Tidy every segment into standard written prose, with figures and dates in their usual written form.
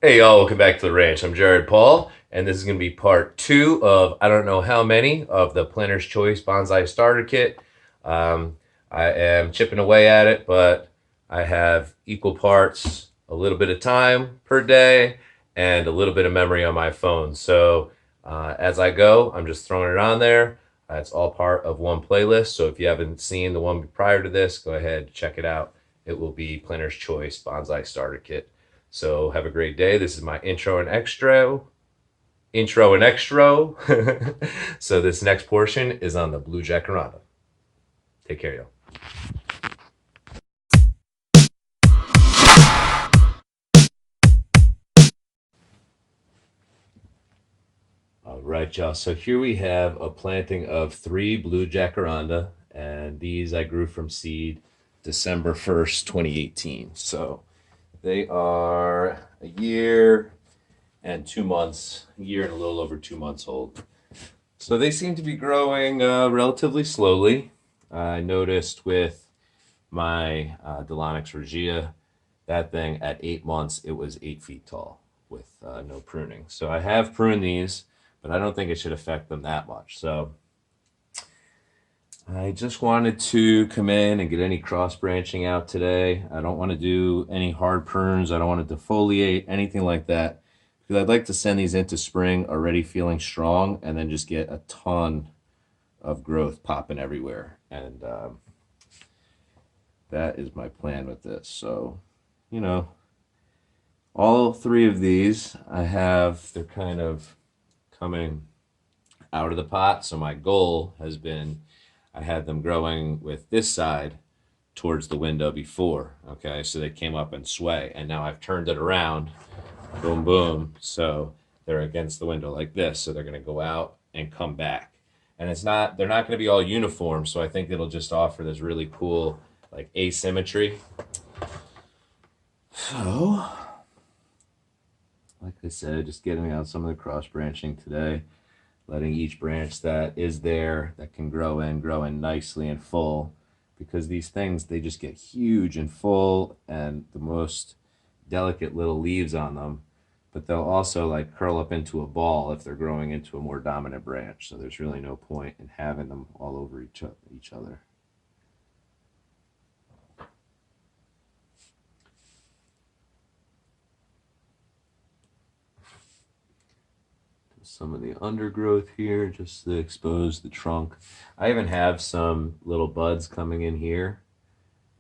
Hey y'all, welcome back to the ranch. I'm Jared Paul, and this is going to be part two of I don't know how many of the Planner's Choice Bonsai Starter Kit. Um, I am chipping away at it, but I have equal parts, a little bit of time per day, and a little bit of memory on my phone. So as I go, I'm just throwing it on there. It's all part of one playlist. So if you haven't seen the one prior to this, go ahead, check it out. It will be Planner's Choice Bonsai Starter Kit. So have a great day. This is my intro and extra. Intro and extra. So this next portion is on the blue jacaranda. Take care, y'all. All right, y'all. So here we have a planting of 3 blue jacaranda, and these I grew from seed December 1st, 2018. So they are a year and 2 months, a year and a little over 2 months old. So they seem to be growing relatively slowly. I noticed with my Delonix Regia, that thing at 8 months, it was 8 feet tall with no pruning. So I have pruned these, but I don't think it should affect them that much. So I just wanted to come in and get any cross branching out today. I don't want to do any hard prunes. I don't want to defoliate, anything like that. Because I'd like to send these into spring already feeling strong and then just get a ton of growth popping everywhere. And that is my plan with this. So, you know, all 3 of these I have, they're kind of coming out of the pot. So my goal has been I had them growing with this side towards the window before. Okay, so they came up and sway. And now I've turned it around. Boom, boom. So they're against the window like this. So they're going to go out and come back. And they're not going to be all uniform. So I think it'll just offer this really cool, like, asymmetry. So, like I said, just getting out some of the cross branching today, letting each branch that is there that can grow in nicely and full, because these things, they just get huge and full and the most delicate little leaves on them, but they'll also like curl up into a ball if they're growing into a more dominant branch. So there's really no point in having them all over each other. Some of the undergrowth here just to expose the trunk. I even have some little buds coming in here,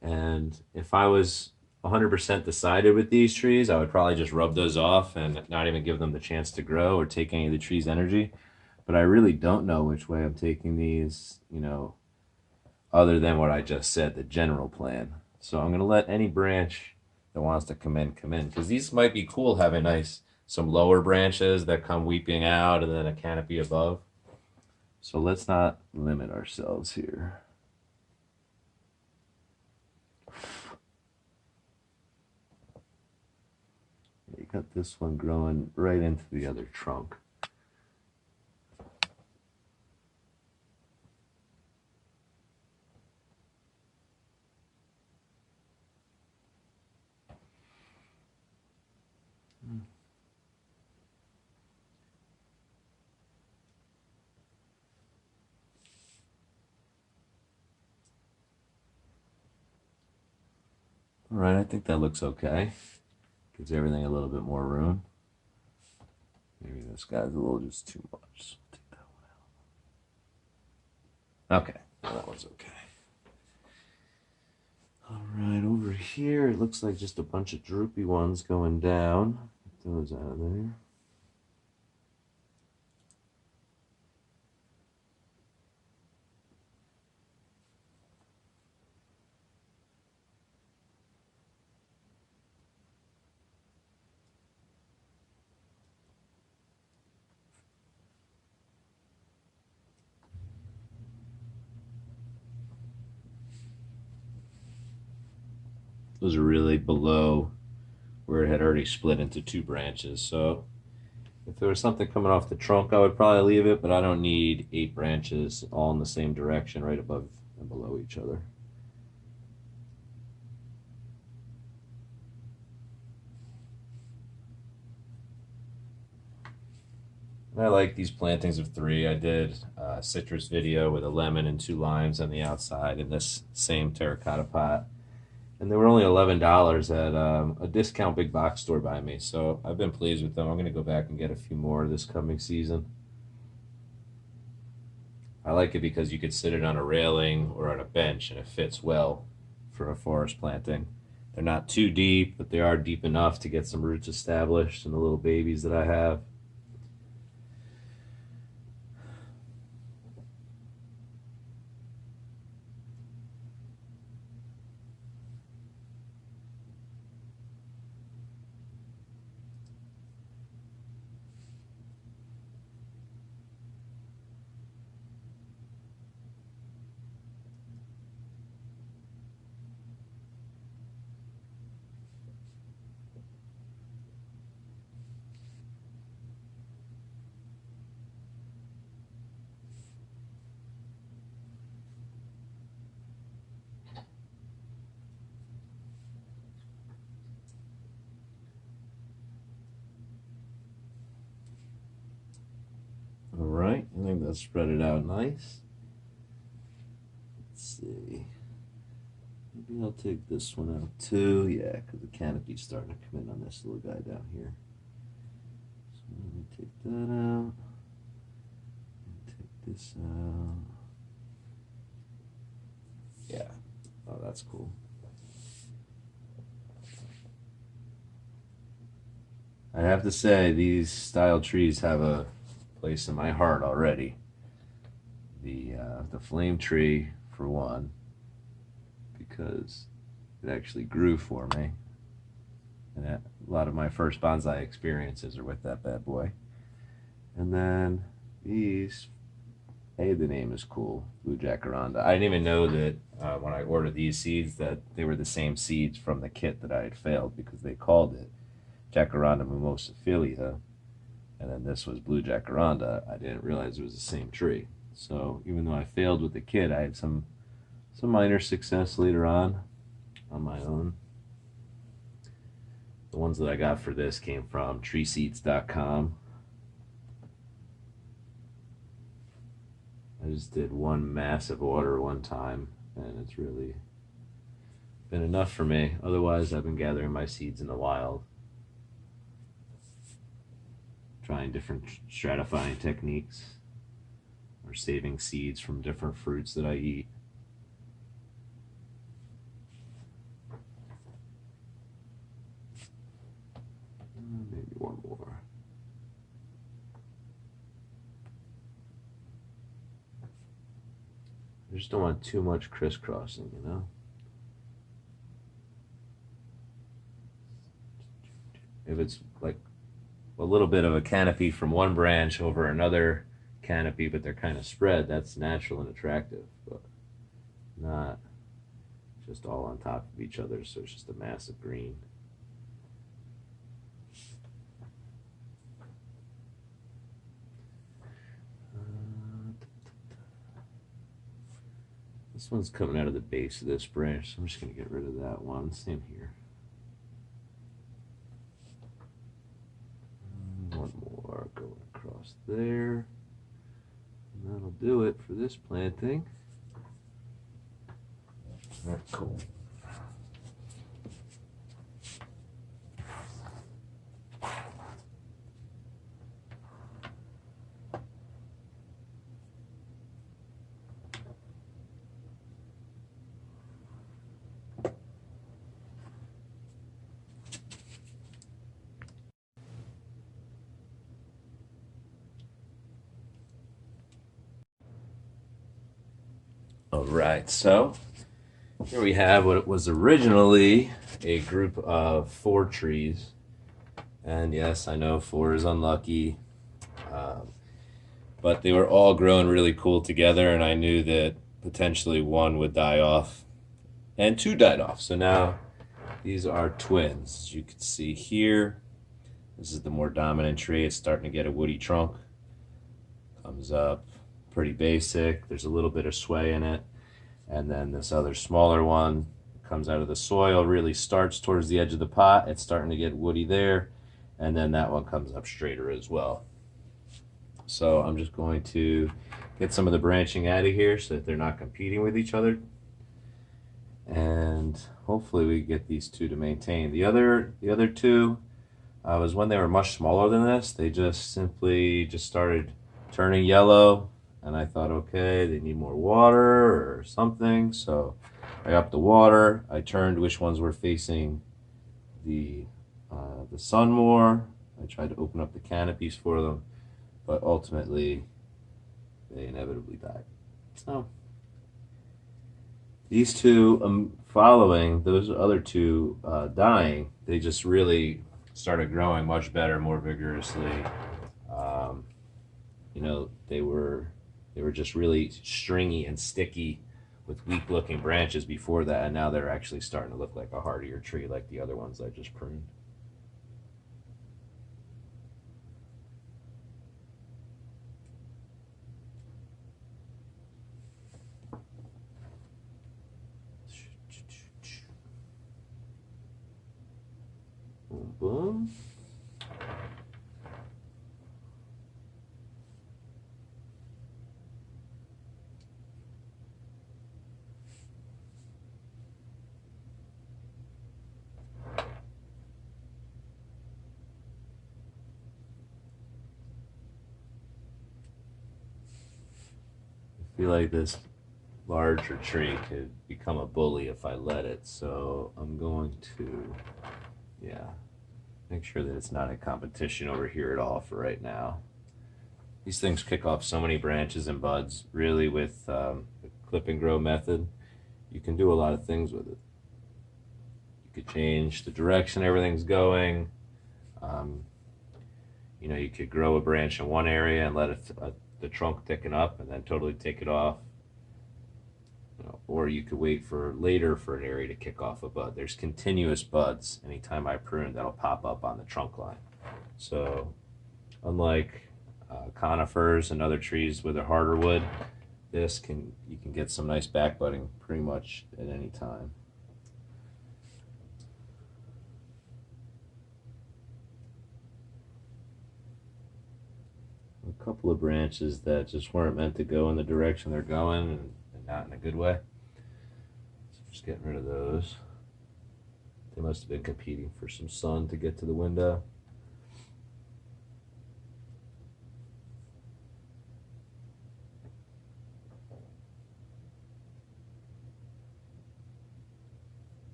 and if I was 100% decided with these trees, I would probably just rub those off and not even give them the chance to grow or take any of the tree's energy. But I really don't know which way I'm taking these, other than what I just said, the general plan. So I'm going to let any branch that wants to come in, because these might be cool having some lower branches that come weeping out and then a canopy above. So let's not limit ourselves here. You got this one growing right into the other trunk. All right, I think that looks okay. Gives everything a little bit more room. Maybe this guy's a little just too much. Take that one out. Okay, well, that one's okay. All right, over here, it looks like just a bunch of droopy ones going down. Get those out of there. Those are really below where it had already split into 2 branches. So if there was something coming off the trunk, I would probably leave it, but I don't need 8 branches all in the same direction right above and below each other. I like these plantings of 3. I did a citrus video with a lemon and 2 limes on the outside in this same terracotta pot. And they were only $11 at a discount big box store by me. So I've been pleased with them. I'm going to go back and get a few more this coming season. I like it because you could sit it on a railing or on a bench and it fits well for a forest planting. They're not too deep, but they are deep enough to get some roots established in the little babies that I have. All right, I think that's spread it out nice. Let's see. Maybe I'll take this one out too. Yeah, because the canopy's starting to come in on this little guy down here. So let me take that out. And take this out. Yeah. Oh, that's cool. I have to say, these style trees have a place in my heart already. The flame tree, for one, because it actually grew for me. And a lot of my first bonsai experiences are with that bad boy. And then these, hey, the name is cool, Blue Jacaranda. I didn't even know that when I ordered these seeds that they were the same seeds from the kit that I had failed, because they called it Jacaranda mimosaphilia, and then this was Blue Jacaranda. I didn't realize it was the same tree. So even though I failed with the kit, I had some minor success later on my own. The ones that I got for this came from treeseeds.com. I just did one massive order one time, and it's really been enough for me. Otherwise, I've been gathering my seeds in the wild, trying different stratifying techniques, or saving seeds from different fruits that I eat. Maybe one more. I just don't want too much crisscrossing, you know? If it's like a little bit of a canopy from one branch over another canopy, but they're kind of spread, that's natural and attractive, but not just all on top of each other, so it's just a mass of green. This one's coming out of the base of this branch, so I'm just going to get rid of that one. Same here. One more going across there. And that'll do it for this planting. All right, cool. All right, so here we have what was originally a group of 4 trees. And yes, I know 4 is unlucky, but they were all growing really cool together, and I knew that potentially 1 would die off, and 2 died off. So now these are twins. As you can see here, this is the more dominant tree. It's starting to get a woody trunk. Comes up pretty basic. There's a little bit of sway in it. And then this other smaller one comes out of the soil, really starts towards the edge of the pot. It's starting to get woody there. And then that one comes up straighter as well. So I'm just going to get some of the branching out of here so that they're not competing with each other. And hopefully we get these two to maintain. The other two was when they were much smaller than this. They just simply just started turning yellow, and I thought, okay, they need more water or something. So I upped the water. I turned which ones were facing the sun more. I tried to open up the canopies for them, but ultimately they inevitably died. So these two, following those other two dying, they just really started growing much better, more vigorously. You know, they were just really stringy and sticky with weak-looking branches before that, and now they're actually starting to look like a hardier tree, like the other ones I just pruned. Boom, boom. I feel like this larger tree could become a bully if I let it, so I'm going to, yeah, make sure that it's not in competition over here at all for right now. These things kick off so many branches and buds. Really, with the clip and grow method, you can do a lot of things with it. You could change the direction everything's going. You know, you could grow a branch in one area and let the trunk thicken up and then totally take it off. You know, or you could wait for later for an area to kick off a bud. There's continuous buds anytime I prune that'll pop up on the trunk line. So unlike conifers and other trees with a harder wood, you can get some nice back budding pretty much at any time. A couple of branches that just weren't meant to go in the direction they're going, and not in a good way. So just getting rid of those. They must have been competing for some sun to get to the window.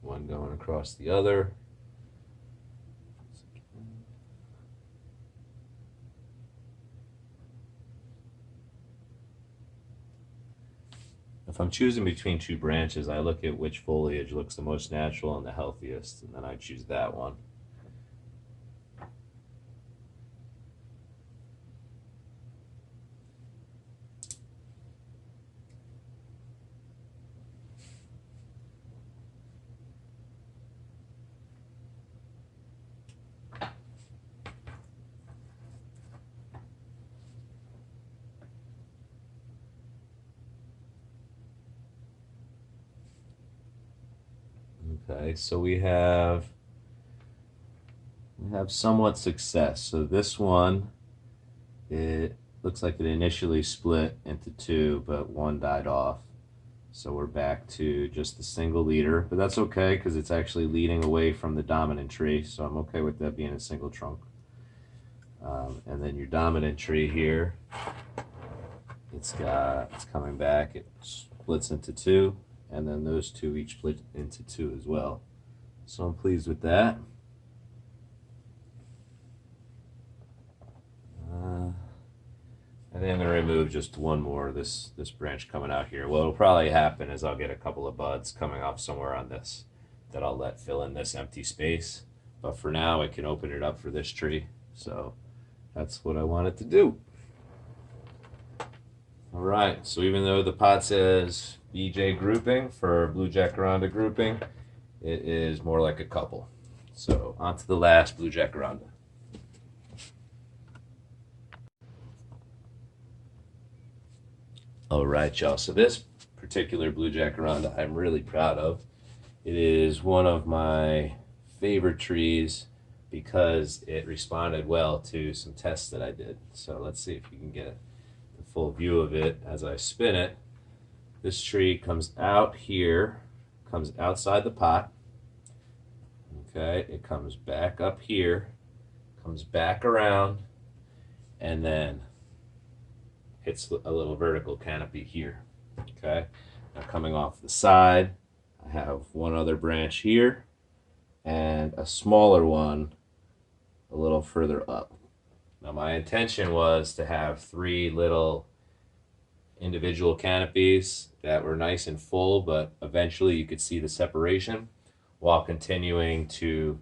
One going across the other. If I'm choosing between two branches, I look at which foliage looks the most natural and the healthiest, and then I choose that one. Okay, so we have somewhat success. So this one, it looks like it initially split into two, but one died off. So we're back to just the single leader, but that's okay because it's actually leading away from the dominant tree. So I'm okay with that being a single trunk. And then your dominant tree here, it's coming back. It splits into two, and then those two each split into two as well. So I'm pleased with that. And then I'm going to remove just one more, this branch coming out here. What will probably happen is I'll get a couple of buds coming off somewhere on this that I'll let fill in this empty space. But for now, I can open it up for this tree. So that's what I wanted to do. All right, so even though the pot says BJ grouping for blue jacaranda grouping, it is more like a couple. So on to the last blue jacaranda. All right, y'all. So this particular blue jacaranda I'm really proud of. It is one of my favorite trees because it responded well to some tests that I did. So let's see if you can get the full view of it as I spin it. This tree comes out here, comes outside the pot. Okay, it comes back up here, comes back around, and then hits a little vertical canopy here. Okay, now coming off the side, I have one other branch here and a smaller one a little further up. Now my intention was to have 3 little individual canopies that were nice and full, but eventually you could see the separation while continuing to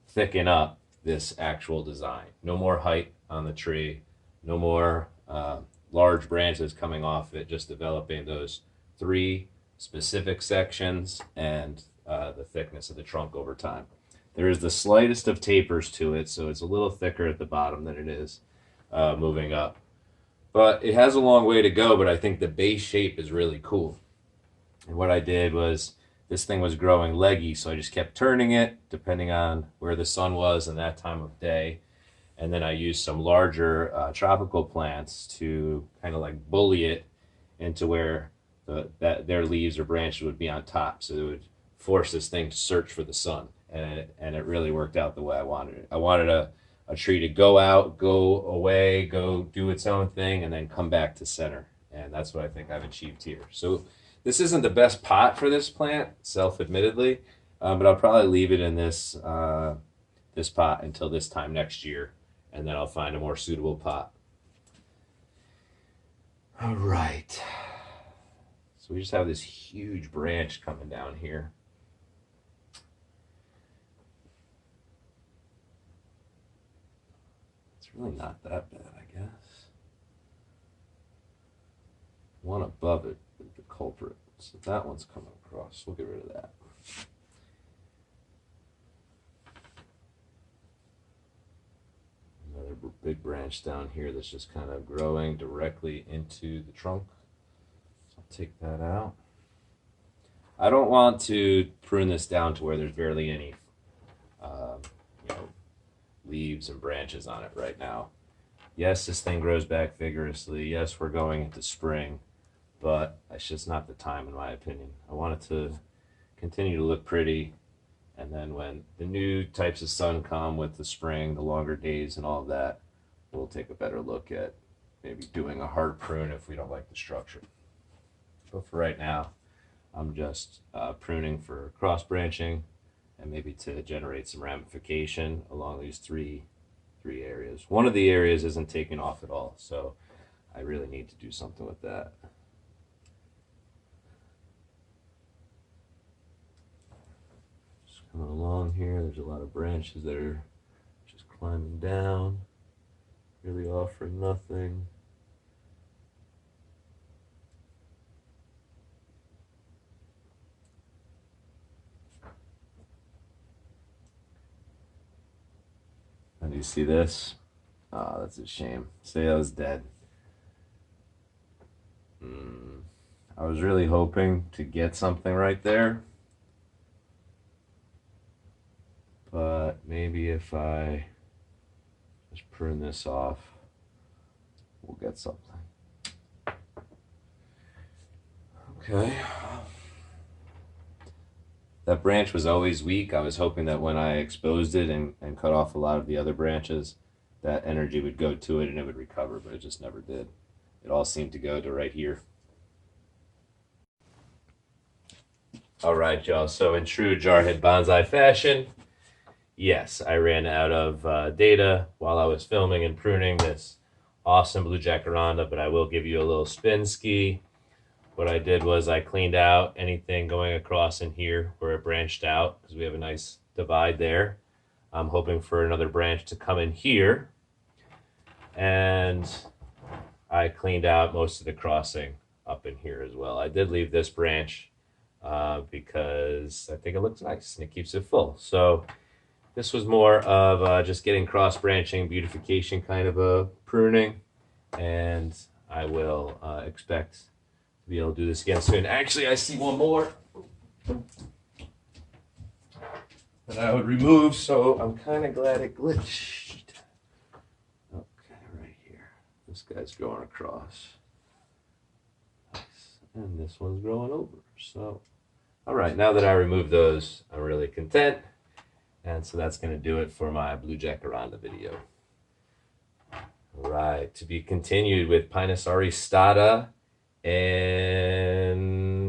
thicken up this actual design. No more height on the tree, no more large branches coming off it, just developing those 3 specific sections and the thickness of the trunk over time. There is the slightest of tapers to it, so it's a little thicker at the bottom than it is moving up. But it has a long way to go, but I think the base shape is really cool. And what I did was, this thing was growing leggy, so I just kept turning it depending on where the sun was and that time of day. And then I used some larger tropical plants to kind of like bully it into where their leaves or branches would be on top. So it would force this thing to search for the sun. And it really worked out the way I wanted it. I wanted a tree to go out, go away, go do its own thing, and then come back to center. And that's what I think I've achieved here. So this isn't the best pot for this plant, self-admittedly, but I'll probably leave it in this this pot until this time next year, and then I'll find a more suitable pot. All right. So we just have this huge branch coming down here. Really not that bad, I guess. One above it is the culprit. So that one's coming across. We'll get rid of that. Another big branch down here that's just kind of growing directly into the trunk. So I'll take that out. I don't want to prune this down to where there's barely any leaves and branches on it right now. Yes, this thing grows back vigorously. Yes, we're going into spring, but it's just not the time, in my opinion. I want it to continue to look pretty, and then when the new types of sun come with the spring, the longer days and all of that, we'll take a better look at maybe doing a hard prune if we don't like the structure. But for right now, I'm just pruning for cross branching and maybe to generate some ramification along these three areas. One of the areas isn't taken off at all, so I really need to do something with that. Just coming along here, there's a lot of branches that are just climbing down, really offering nothing. And do you see this? Oh, that's a shame. See, that was dead. I was really hoping to get something right there. But maybe if I just prune this off, we'll get something. Okay. That branch was always weak. I was hoping that when I exposed it and cut off a lot of the other branches, that energy would go to it and it would recover, but it just never did. It all seemed to go to right here. All right, y'all. So in true Jarhead Bonsai fashion, yes, I ran out of data while I was filming and pruning this awesome blue Jacaranda, but I will give you a little spin ski. What I did was I cleaned out anything going across in here where it branched out, because we have a nice divide there. I'm hoping for another branch to come in here. And I cleaned out most of the crossing up in here as well. I did leave this branch because I think it looks nice and it keeps it full. So this was more of just getting cross branching, beautification kind of a pruning. And I will expect to be able to do this again soon. Actually, I see one more. that I would remove, so I'm kind of glad it glitched. Okay, right here. This guy's going across. Nice. And this one's growing over. So, all right, now that I removed those, I'm really content. And so that's going to do it for my blue Jacaranda video. All right, to be continued with Pinus auristata and